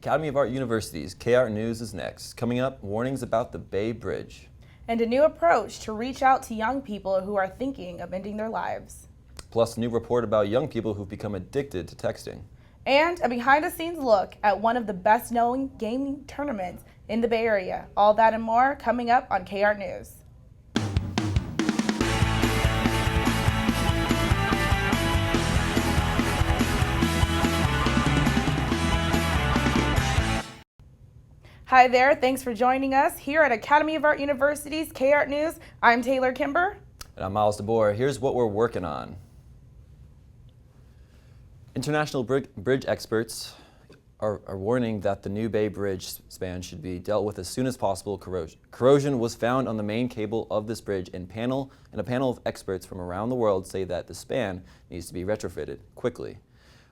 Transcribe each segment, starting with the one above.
Academy of Art University's K-Art News is next. Coming up, warnings about the Bay Bridge. And a new approach to reach out to young people who are thinking of ending their lives. Plus, a new report about young people who've become addicted to texting. And a behind-the-scenes look at one of the best-known gaming tournaments in the Bay Area. All that and more coming up on K-Art News. Hi there, thanks for joining us here at Academy of Art University's K-Art News. I'm Taylor Kimber. And I'm Miles DeBoer. Here's what we're working on. International bridge experts are warning that the new Bay Bridge span should be dealt with as soon as possible. Corrosion was found on the main cable of this bridge, and a panel of experts from around the world say that the span needs to be retrofitted quickly.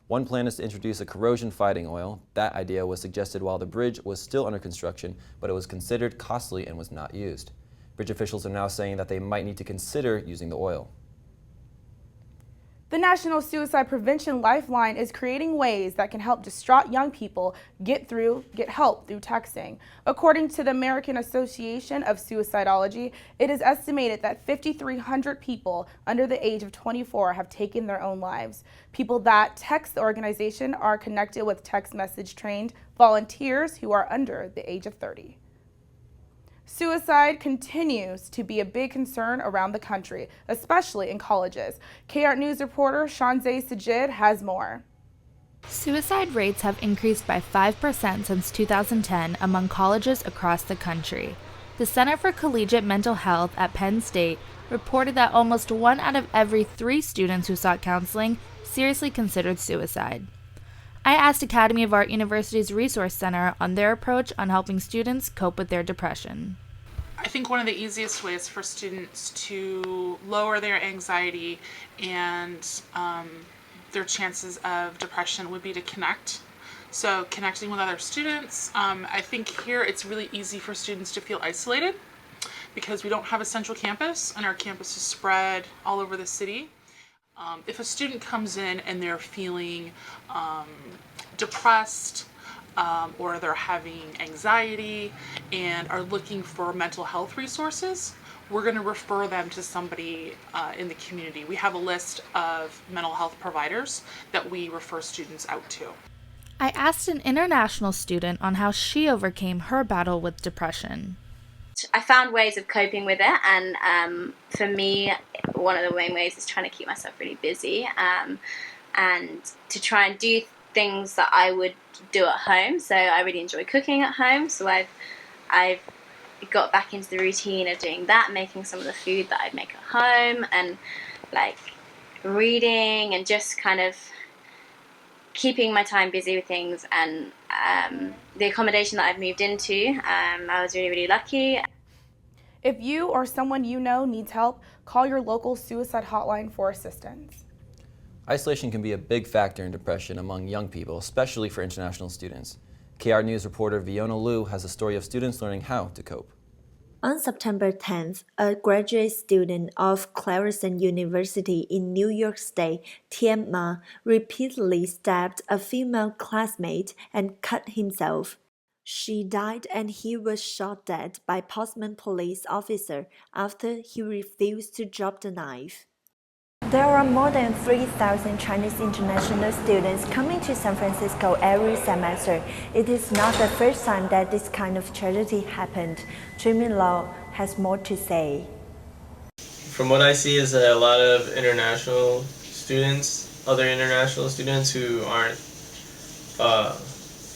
One plan is to introduce a corrosion-fighting oil. That idea was suggested while the bridge was still under construction, but it was considered costly and was not used. Bridge officials are now saying that they might need to consider using the oil. The National Suicide Prevention Lifeline is creating ways that can help distraught young people get help through texting. According to the American Association of Suicidology, it is estimated that 5,300 people under the age of 24 have taken their own lives. People that text the organization are connected with text message trained volunteers who are under the age of 30. Suicide continues to be a big concern around the country, especially in colleges. K-Art News reporter Shanzay Sajid has more. Suicide rates have increased by 5% since 2010 among colleges across the country. The Center for Collegiate Mental Health at Penn State reported that almost 1 out of every 3 students who sought counseling seriously considered suicide. I asked Academy of Art University's Resource Center on their approach on helping students cope with their depression. I think one of the easiest ways for students to lower their anxiety and their chances of depression would be to connect. So connecting with other students. I think here it's really easy for students to feel isolated because we don't have a central campus and our campus is spread all over the city. If a student comes in and they're feeling depressed or they're having anxiety and are looking for mental health resources, we're going to refer them to somebody in the community. We have a list of mental health providers that we refer students out to. I asked an international student on how she overcame her battle with depression. I found ways of coping with it, and for me, one of the main ways is trying to keep myself really busy and to try and do things that I would do at home. So I really enjoy cooking at home, so I've got back into the routine of doing that, making some of the food that I'd make at home, and like reading and just kind of keeping my time busy with things. And the accommodation that I've moved into, I was really, really lucky. If you or someone you know needs help, call your local suicide hotline for assistance. Isolation can be a big factor in depression among young people, especially for international students. K-Art News reporter Fiona Liu has a story of students learning how to cope. On September 10th, a graduate student of Clarkson University in New York State, Tian Ma, repeatedly stabbed a female classmate and cut himself. She died and he was shot dead by Portsmouth police officer after he refused to drop the knife. There are more than 3,000 Chinese international students coming to San Francisco every semester. It is not the first time that this kind of tragedy happened. Jimin Lau has more to say. From what I see is that a lot of international students, other international students who aren't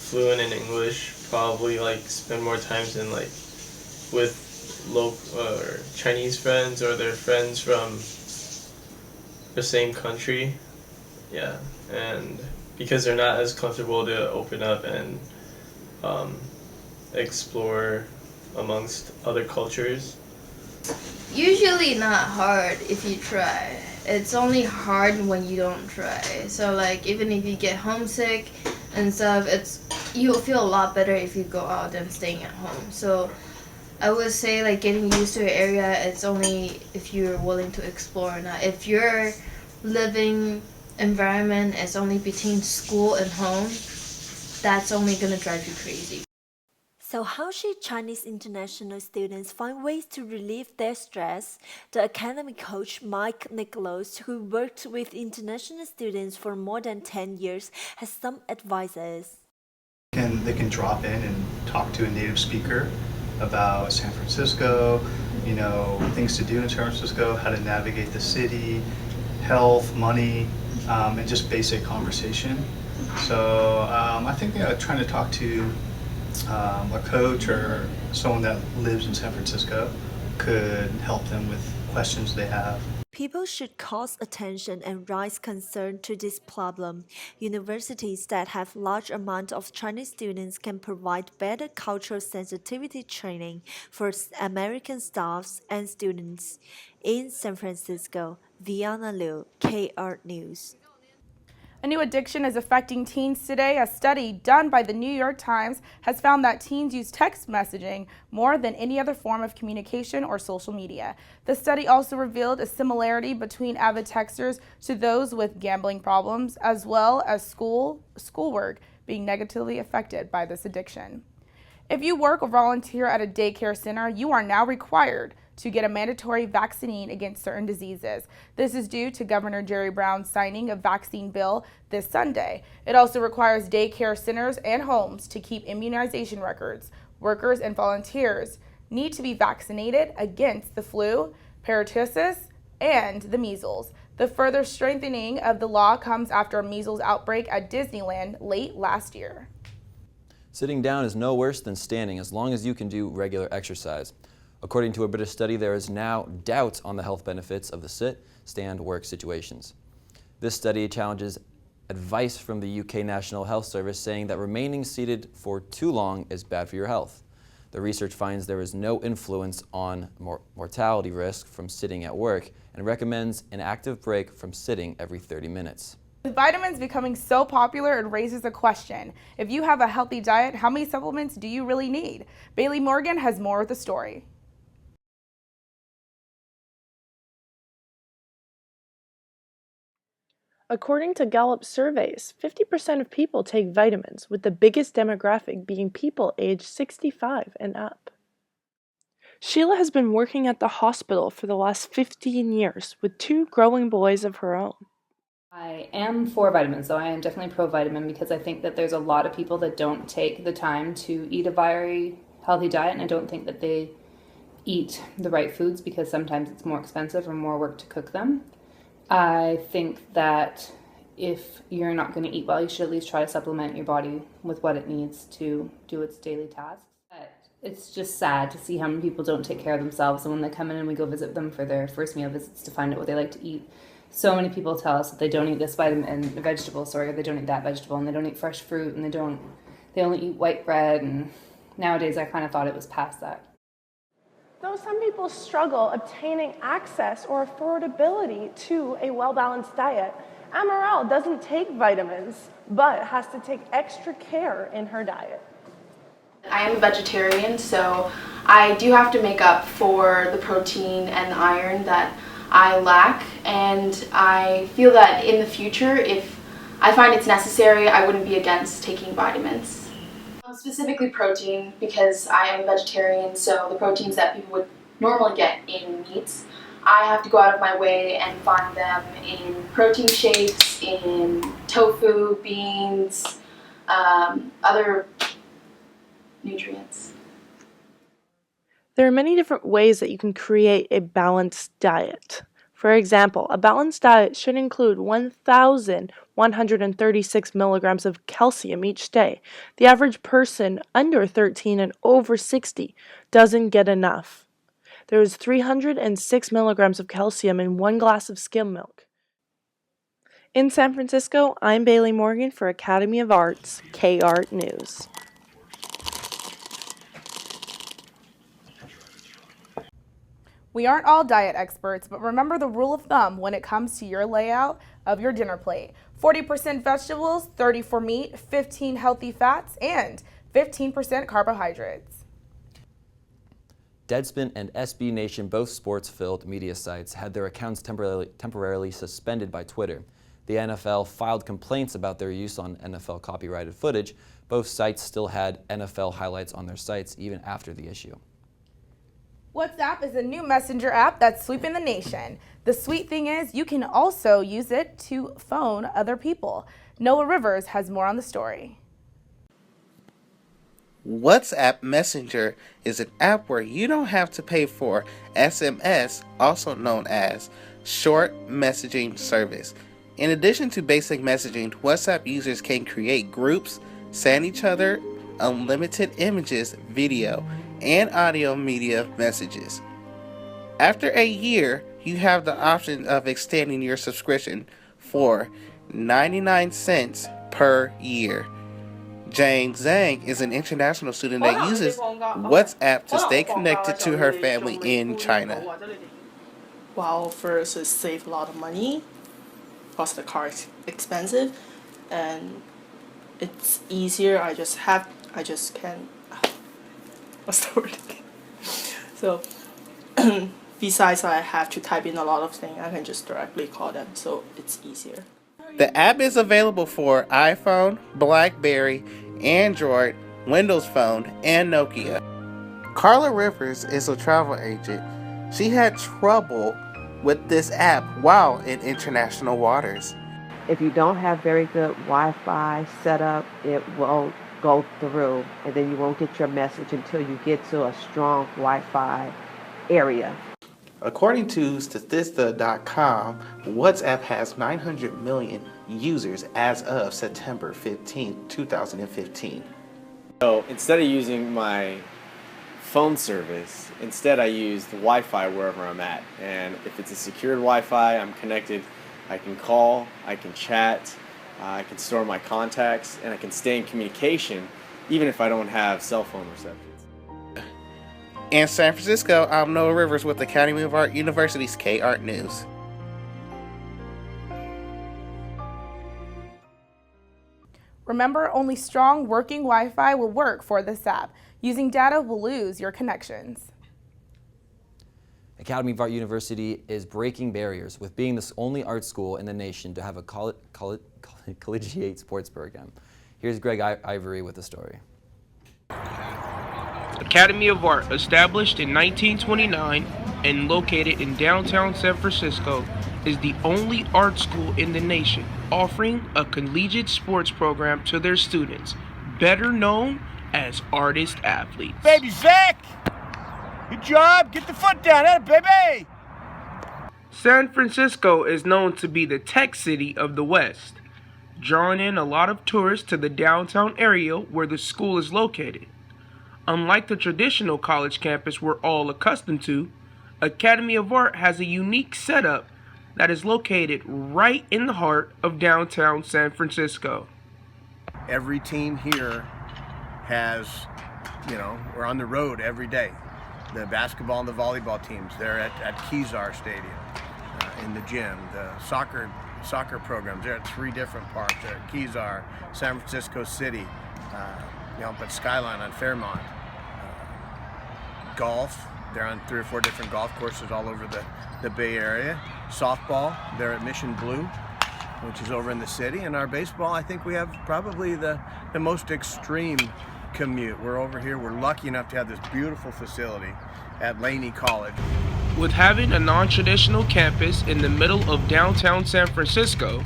fluent in English, probably spend more time with local or Chinese friends or their friends from the same country, and because they're not as comfortable to open up and explore amongst other cultures. Usually not hard if you try. It's only hard when you don't try. So even if you get homesick and stuff, you'll feel a lot better if you go out than staying at home. So I would say getting used to an area, it's only if you're willing to explore or not. If your living environment is only between school and home, that's only gonna drive you crazy. So how should Chinese international students find ways to relieve their stress? The academic coach Mike Nicholas, who worked with international students for more than 10 years, has some advices. They can drop in and talk to a native speaker about San Francisco, things to do in San Francisco, how to navigate the city, health, money, and just basic conversation. So I think trying to talk to a coach or someone that lives in San Francisco could help them with questions they have. People should cause attention and raise concern to this problem. Universities that have large amount of Chinese students can provide better cultural sensitivity training for American staffs and students. In San Francisco, Viana Liu, KR News. A new addiction is affecting teens today. A study done by the New York Times has found that teens use text messaging more than any other form of communication or social media. The study also revealed a similarity between avid texters to those with gambling problems, as well as schoolwork being negatively affected by this addiction. If you work or volunteer at a daycare center, you are now required to get a mandatory vaccine against certain diseases. This is due to Governor Jerry Brown's signing a vaccine bill this Sunday. It also requires daycare centers and homes to keep immunization records. Workers and volunteers need to be vaccinated against the flu, pertussis, and the measles. The further strengthening of the law comes after a measles outbreak at Disneyland late last year. Sitting down is no worse than standing as long as you can do regular exercise. According to a British study, there is now doubt on the health benefits of the sit, stand, work situations. This study challenges advice from the UK National Health Service saying that remaining seated for too long is bad for your health. The research finds there is no influence on mortality risk from sitting at work and recommends an active break from sitting every 30 minutes. With vitamins becoming so popular, it raises a question. If you have a healthy diet, how many supplements do you really need? Bailey Morgan has more with the story. According to Gallup surveys, 50% of people take vitamins, with the biggest demographic being people aged 65 and up. Sheila has been working at the hospital for the last 15 years with 2 growing boys of her own. I am for vitamins, so I am definitely pro-vitamin because I think that there's a lot of people that don't take the time to eat a very healthy diet, and I don't think that they eat the right foods because sometimes it's more expensive or more work to cook them. I think that if you're not going to eat well, you should at least try to supplement your body with what it needs to do its daily tasks. But it's just sad to see how many people don't take care of themselves, and when they come in and we go visit them for their first meal visits to find out what they like to eat, so many people tell us that they don't eat this vegetable, or they don't eat that vegetable, and they don't eat fresh fruit, and they only eat white bread, and nowadays I kind of thought it was past that. Though some people struggle obtaining access or affordability to a well-balanced diet, Amaral doesn't take vitamins, but has to take extra care in her diet. I am a vegetarian, so I do have to make up for the protein and the iron that I lack, and I feel that in the future, if I find it's necessary, I wouldn't be against taking vitamins. Specifically protein, because I am a vegetarian, so the proteins that people would normally get in meats, I have to go out of my way and find them in protein shakes, in tofu, beans, other nutrients. There are many different ways that you can create a balanced diet. For example, a balanced diet should include 1,136 milligrams of calcium each day. The average person under 13 and over 60 doesn't get enough. There is 306 milligrams of calcium in 1 glass of skim milk. In San Francisco, I'm Bailey Morgan for Academy of Arts, KR News. We aren't all diet experts, but remember the rule of thumb when it comes to your layout of your dinner plate. 40% vegetables, 34 meat, 15 healthy fats, and 15% carbohydrates. Deadspin and SB Nation, both sports-filled media sites, had their accounts temporarily suspended by Twitter. The NFL filed complaints about their use on NFL copyrighted footage, Both sites still had NFL highlights on their sites even after the issue. WhatsApp is a new messenger app that's sweeping the nation. The sweet thing is you can also use it to phone other people. Noah Rivers has more on the story. WhatsApp Messenger is an app where you don't have to pay for SMS, also known as short messaging service. In addition to basic messaging, WhatsApp users can create groups, send each other unlimited images, video, and audio media messages. After a year, you have the option of extending your subscription for 99 cents per year. Jane Zhang is an international student that uses WhatsApp to stay connected to her family in China. Well, first it saves a lot of money because the car is expensive, and it's easier. I just can. What's the word? So, besides I have to type in a lot of things, I can just directly call them, so it's easier. The app is available for iPhone, BlackBerry, Android, Windows Phone, and Nokia. Carla Rivers is a travel agent. She had trouble with this app while in international waters. If you don't have very good Wi-Fi setup, it won't go through, and then you won't get your message until you get to a strong Wi-Fi area. According to Statista.com, WhatsApp has 900 million users as of September 15, 2015. So instead of using my phone service, instead I use the Wi-Fi wherever I'm at. And if it's a secured Wi-Fi, I'm connected, I can call, I can chat, I can store my contacts, and I can stay in communication even if I don't have cell phone reception. In San Francisco, I'm Noah Rivers with Academy of Art University's K-Art News. Remember, only strong working Wi-Fi will work for this app. Using data will lose your connections. Academy of Art University is breaking barriers with being the only art school in the nation to have a collegiate sports program. Here's Greg Ivory with the story. Academy of Art, established in 1929 and located in downtown San Francisco, is the only art school in the nation offering a collegiate sports program to their students, better known as artist athletes. Baby Zach! Good job! Get the foot down, baby! San Francisco is known to be the tech city of the West, drawing in a lot of tourists to the downtown area where the school is located. Unlike the traditional college campus we're all accustomed to, Academy of Art has a unique setup that is located right in the heart of downtown San Francisco. Every team here has, we're on the road every day. The basketball and the volleyball teams, they're at Kezar Stadium, in the gym. The soccer programs, they're at 3 different parks. They're at Kezar, San Francisco City, up at Skyline on Fairmont. Golf, they're on 3 or 4 different golf courses all over the Bay Area. Softball, they're at Mission Blue, which is over in the city. And our baseball, I think we have probably the most extreme commute. We're over here, we're lucky enough to have this beautiful facility at Laney College. With having a non-traditional campus in the middle of downtown San Francisco,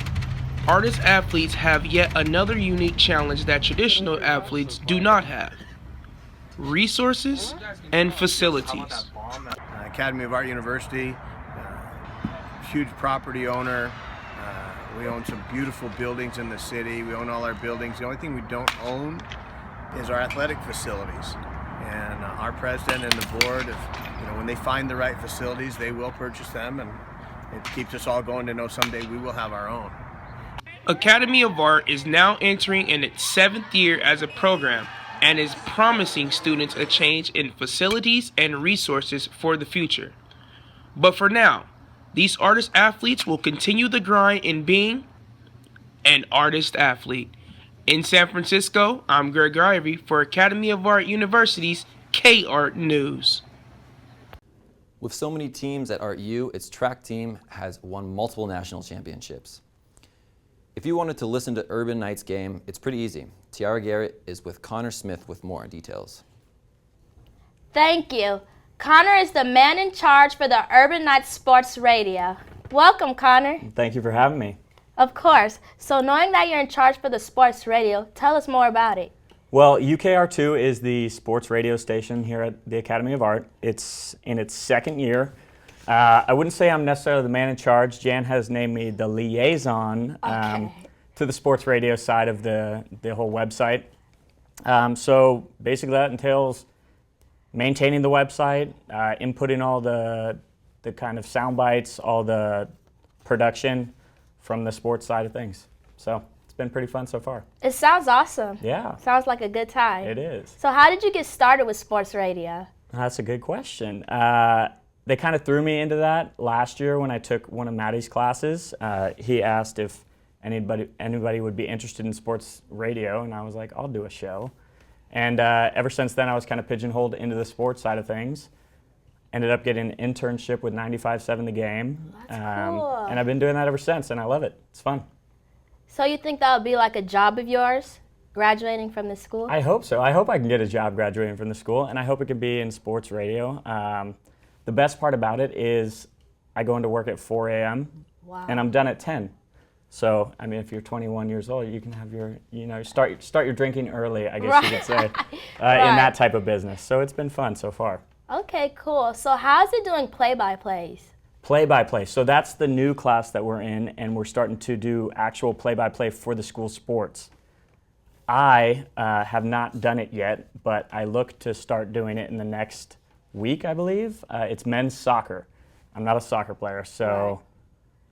artist athletes have yet another unique challenge that traditional athletes do not have: resources and facilities. Academy of Art University, huge property owner. We own some beautiful buildings in the city. We own all our buildings. The only thing we don't own is our athletic facilities. And our president and the board, when they find the right facilities, they will purchase them, and it keeps us all going to know someday we will have our own. Academy of Art is now entering in its 7th year as a program and is promising students a change in facilities and resources for the future. But for now, these artist athletes will continue the grind in being an artist athlete. In San Francisco, I'm Greg Ivory for Academy of Art University's K-Art News. With so many teams at ArtU, its track team has won multiple national championships. If you wanted to listen to Urban Knights game, it's pretty easy. Tiara Garrett is with Connor Smith with more details. Thank you. Connor is the man in charge for the Urban Knights Sports Radio. Welcome, Connor. Thank you for having me. Of course. So knowing that you're in charge for the sports radio, tell us more about it. Well, UKR2 is the sports radio station here at the Academy of Art. It's in its second year. I wouldn't say I'm necessarily the man in charge. Jan has named me the liaison to the sports radio side of the whole website. So basically that entails maintaining the website, inputting all the kind of sound bites, all the production from the sports side of things. So it's been pretty fun so far. It sounds awesome. Yeah. Sounds like a good time. It is. So how did you get started with sports radio? That's a good question. They kind of threw me into that last year when I took one of Maddie's classes. He asked if anybody would be interested in sports radio, and I was like, I'll do a show. And ever since then, I was kind of pigeonholed into the sports side of things. Ended up getting an internship with 95.7 The Game. That's cool. And I've been doing that ever since, and I love it. It's fun. So you think that would be like a job of yours, graduating from this school? I hope so. I hope I can get a job graduating from the school, and I hope it could be in sports radio. The best part about it is I go into work at 4 a.m. Wow. and I'm done at 10. So, I mean, if you're 21 years old, you can have your, start your drinking early, I guess you could say, in that type of business. So it's been fun so far. Okay, cool. So how's it doing play-by-plays? Play-by-play. So that's the new class that we're in, and we're starting to do actual play-by-play for the school sports. I have not done it yet, but I look to start doing it in the next week, I believe. It's men's soccer. I'm not a soccer player, so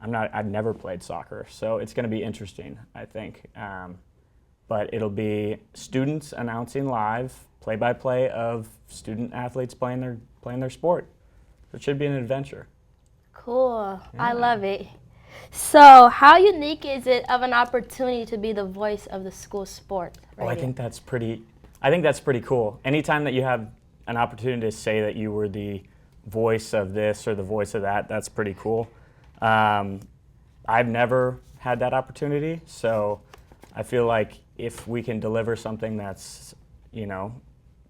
I've never played soccer, so it's going to be interesting, I think. But it'll be students announcing live, play-by-play of student athletes playing their sport. So it should be an adventure. Cool. Yeah. I love it. So how unique is it of an opportunity to be the voice of the school sport radio? Oh, I think that's pretty cool. Anytime that you have an opportunity to say that you were the voice of this or the voice of that, that's pretty cool. I've never had that opportunity, so I feel like if we can deliver something that's,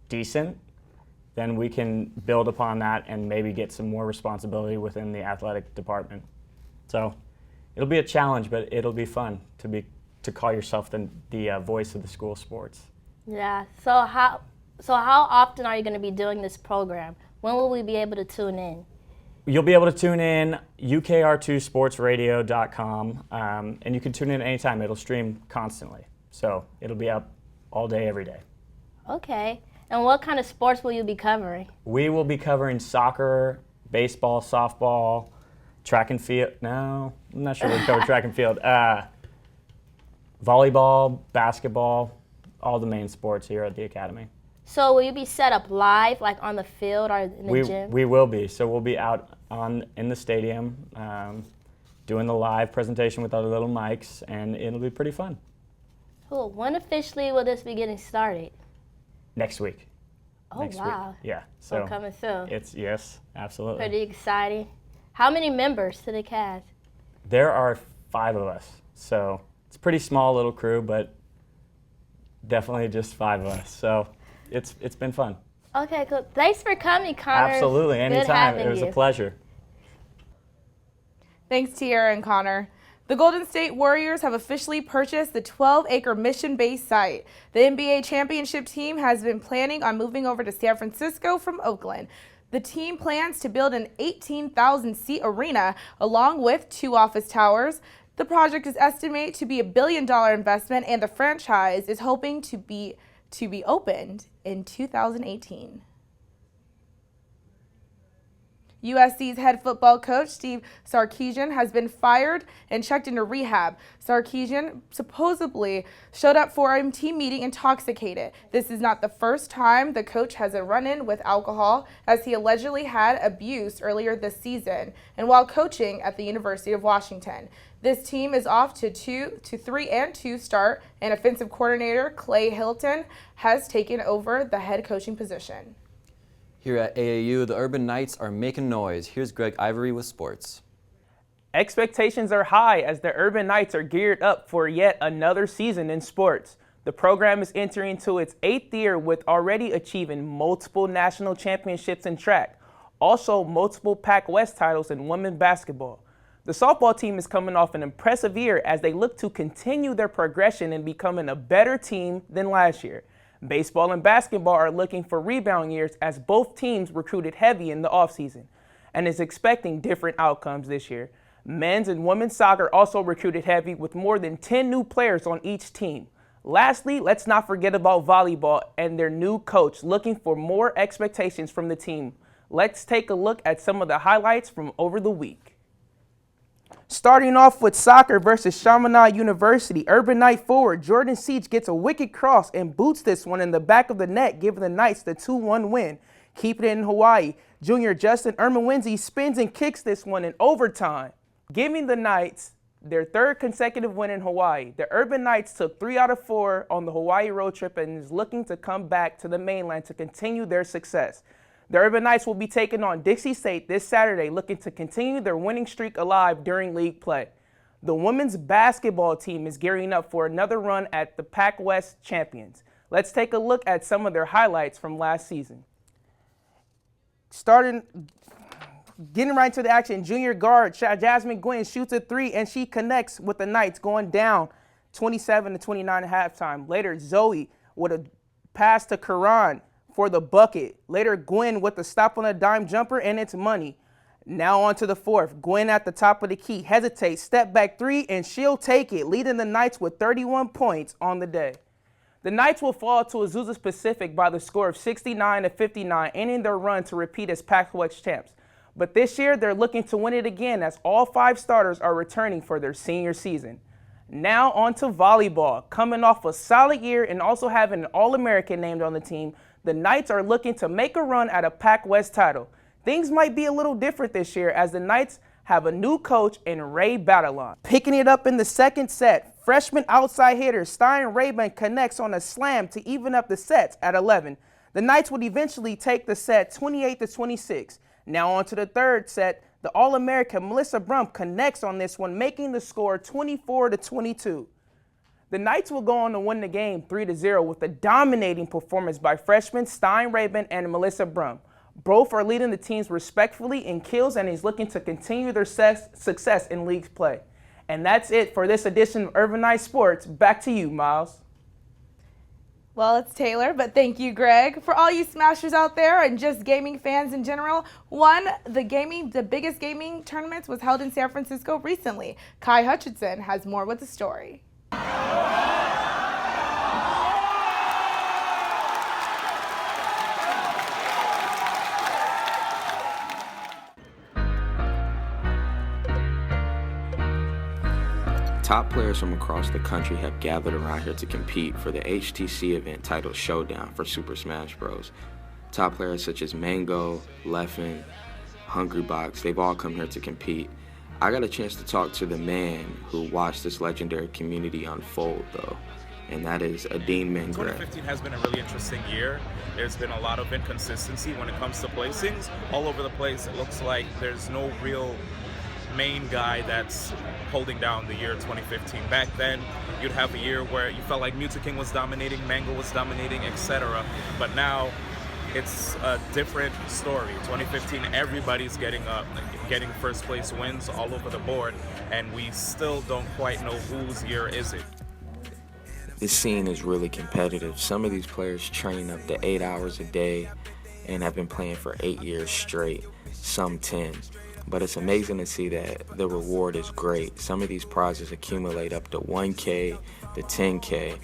decent, then we can build upon that and maybe get some more responsibility within the athletic department. So it'll be a challenge, but it'll be fun to call yourself the voice of the school sports. Yeah. So how often are you going to be doing this program? When will we be able to tune in? You'll be able to tune in ukr2sportsradio.com, and you can tune in anytime. It'll stream constantly, so it'll be up all day, every day. Okay. And what kind of sports will you be covering? We will be covering soccer, baseball, softball, track and field. No, I'm not sure we'll cover track and field. Volleyball, basketball, all the main sports here at the Academy. So will you be set up live, like on the field or in the gym? We will be. So we'll be out in the stadium doing the live presentation with our little mics, and it'll be pretty fun. Cool. When officially will this be getting started? Next week. Oh, wow. Week. Yeah. So coming soon. Yes, absolutely. Pretty exciting. How many members to the cast? There are 5 of us. So it's a pretty small little crew, but definitely just 5 of us. So it's been fun. Okay, cool. Thanks for coming, Connor. Absolutely. Anytime. It was a pleasure. Thanks, Tiara and Connor. The Golden State Warriors have officially purchased the 12-acre Mission-based site. The NBA championship team has been planning on moving over to San Francisco from Oakland. The team plans to build an 18,000-seat arena along with 2 office towers. The project is estimated to be $1 billion investment, and the franchise is hoping to be opened in 2018. USC's head football coach, Steve Sarkisian, has been fired and checked into rehab. Sarkisian supposedly showed up for a team meeting intoxicated. This is not the first time the coach has a run-in with alcohol, as he allegedly had abuse earlier this season and while coaching at the University of Washington. This team is off to 3-2 start, and offensive coordinator Clay Hilton has taken over the head coaching position. Here at AAU, the Urban Knights are making noise. Here's Greg Ivory with sports. Expectations are high as the Urban Knights are geared up for yet another season in sports. The program is entering into its 8th year with already achieving multiple national championships in track, also multiple Pac-West titles in women's basketball. The softball team is coming off an impressive year as they look to continue their progression in becoming a better team than last year. Baseball and basketball are looking for rebound years as both teams recruited heavy in the offseason and is expecting different outcomes this year. Men's and women's soccer also recruited heavy with more than 10 new players on each team. Lastly, let's not forget about volleyball and their new coach looking for more expectations from the team. Let's take a look at some of the highlights from over the week. Starting off with soccer versus Chaminade University, Urban Knight forward Jordan Siege gets a wicked cross and boots this one in the back of the net, giving the Knights the 2-1 win. Keeping it in Hawaii, junior Justin Ermanwinzi spins and kicks this one in overtime, giving the Knights their 3rd consecutive win in Hawaii. The Urban Knights took 3 out of 4 on the Hawaii road trip and is looking to come back to the mainland to continue their success. The Urban Knights will be taking on Dixie State this Saturday, looking to continue their winning streak alive during league play. The women's basketball team is gearing up for another run at the Pac-West champions. Let's take a look at some of their highlights from last season. Getting right into the action, junior guard Jasmine Gwynn shoots a 3 and she connects with the Knights, going down 27-29 at halftime. Later, Zoe with a pass to Karan for the bucket. Later, Gwynn with the stop on a dime jumper, and it's money. Now on to the 4th. Gwynn at the top of the key hesitates, step back 3, and she'll take it, leading the Knights with 31 points on the day. The Knights will fall to Azusa Pacific by the score of 69-59, ending their run to repeat as Pac-West champs. But this year, they're looking to win it again as all 5 starters are returning for their senior season. Now on to volleyball. Coming off a solid year and also having an All-American named on the team, the Knights are looking to make a run at a Pac-West title. Things might be a little different this year as the Knights have a new coach in Ray Batalon. Picking it up in the 2nd set, freshman outside hitter Stein Raybon connects on a slam to even up the sets at 11. The Knights would eventually take the set 28-26. Now on to the 3rd set, the All-American Melissa Brump connects on this one, making the score 24-22. The Knights will go on to win the game 3-0 with a dominating performance by freshmen Stein Raybon and Melissa Brump. Both are leading the teams respectfully in kills and is looking to continue their success in league play. And that's it for this edition of Urban Knight Sports. Back to you, Miles. Well, it's Taylor, but thank you, Greg. For all you Smashers out there and just gaming fans in general, the biggest gaming tournaments was held in San Francisco recently. Kai Hutchinson has more with the story. Top players from across the country have gathered around here to compete for the HTC event titled Showdown for Super Smash Bros. Top players such as Mango, Leffen, Hungrybox, they've all come here to compete. I got a chance to talk to the man who watched this legendary community unfold, though, and that is Adine Mengre. 2015 has been a really interesting year. There's been a lot of inconsistency when it comes to placings. All over the place, it looks like there's no real main guy that's holding down the year 2015. Back then, you'd have a year where you felt like Mutaking was dominating, Mango was dominating, etc. But now, it's a different story. 2015, everybody's getting first place wins all over the board, and we still don't quite know whose year is it. This scene is really competitive. Some of these players train up to 8 hours a day and have been playing for 8 years straight, some 10. But it's amazing to see that the reward is great. Some of these prizes accumulate up to 1K to 10K.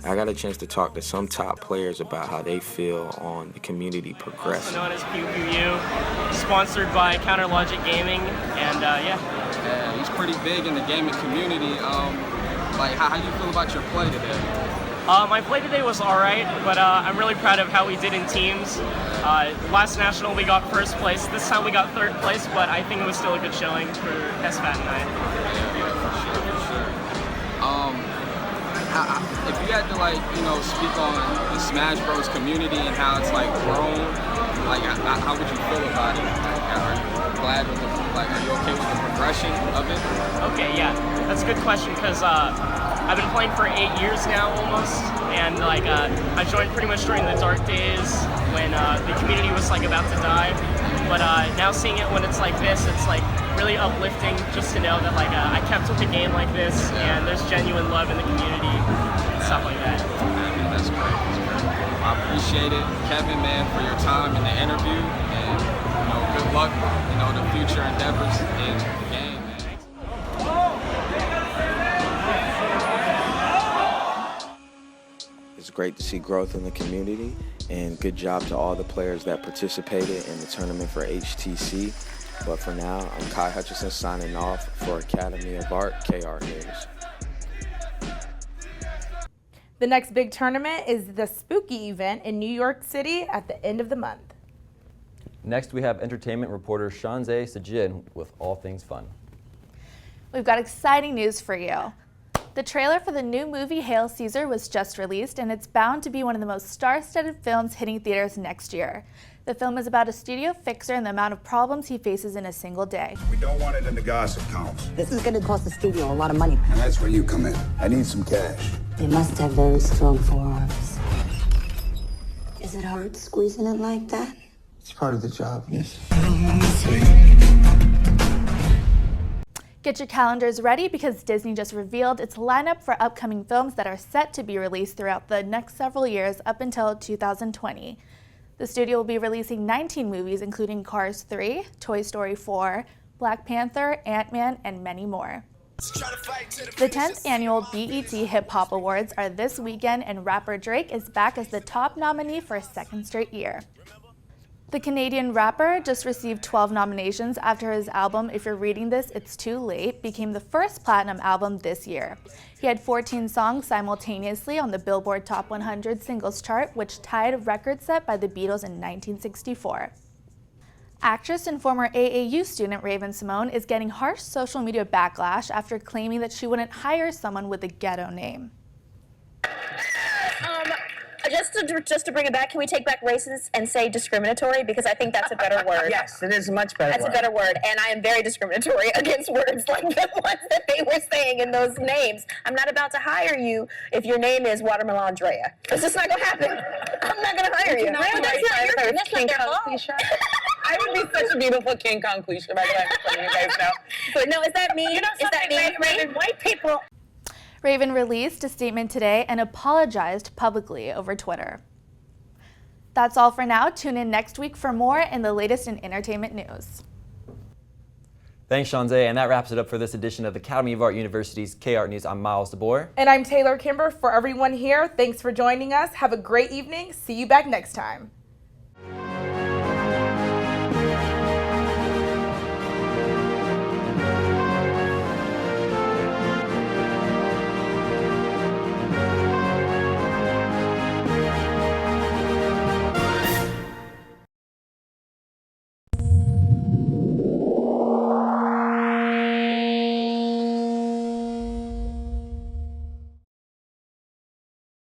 I got a chance to talk to some top players about how they feel on the community progressing. Also known as PewPewU, sponsored by Counter Logic Gaming, and Yeah, he's pretty big in the gaming community. How do you feel about your play today? My play today was alright, but I'm really proud of how we did in teams. Last National we got first place, this time we got third place, but I think it was still a good showing for SFAT and I. Yeah, for sure. If you had to speak on the Smash Bros community and how it's grown, how would you feel about it? Are you glad with Like, are you okay with the progression of it? Okay, yeah, that's a good question because I've been playing for 8 years now almost, and like I joined pretty much during the dark days when the community was like about to die. But now seeing it when it's like this, it's like really uplifting just to know that like I kept with the game like this, and there's genuine love in the community and stuff like that. Man, that's great. That's great. I appreciate it, Kevin, man, for your time in the interview, and good luck, the future endeavors in the game, man. It's great to see growth in the community, and good job to all the players that participated in the tournament for HTC. But for now, I'm Kai Hutchison signing off for Academy of Art KR News. The next big tournament is the Spooky event in New York City at the end of the month. Next, we have entertainment reporter Shanzeh Sajid with all things fun. We've got exciting news for you. The trailer for the new movie Hail Caesar was just released, and it's bound to be one of the most star-studded films hitting theaters next year. The film is about a studio fixer and the amount of problems he faces in a single day. We don't want it in the gossip columns. This is going to cost the studio a lot of money. And that's where you come in. I need some cash. They must have very strong forearms. Is it hard squeezing it like that? It's part of the job, yes. Get your calendars ready because Disney just revealed its lineup for upcoming films that are set to be released throughout the next several years up until 2020. The studio will be releasing 19 movies, including Cars 3, Toy Story 4, Black Panther, Ant-Man, and many more. The 10th annual BET Hip Hop Awards are this weekend, and rapper Drake is back as the top nominee for a second straight year. The Canadian rapper just received 12 nominations after his album If You're Reading This, It's Too Late became the first platinum album this year. He had 14 songs simultaneously on the Billboard Top 100 Singles Chart, which tied a record set by the Beatles in 1964. Actress and former AAU student Raven-Symoné is getting harsh social media backlash after claiming that she wouldn't hire someone with a ghetto name. Just to bring it back, can we take back racist and say discriminatory? Because I think that's a better word. Yes, it is a much better That's word. a better word, and I am very discriminatory against words like the ones that they were saying in those names. I'm not about to hire you if your name is Watermelon Andrea. It's just not going to happen. I'm not going to hire you. No, that's not their fault. I would be such a beautiful King Kong cliche, by the way, I'm just letting you guys know. But no, is that me? You know Is that me? Raven, white people. Raven released a statement today and apologized publicly over Twitter. That's all for now. Tune in next week for more in the latest in entertainment news. Thanks, Shanzeh, and that wraps it up for this edition of the Academy of Art University's K-Art News. I'm Miles DeBoer. And I'm Taylor Kimber. For everyone here, thanks for joining us. Have a great evening. See you back next time.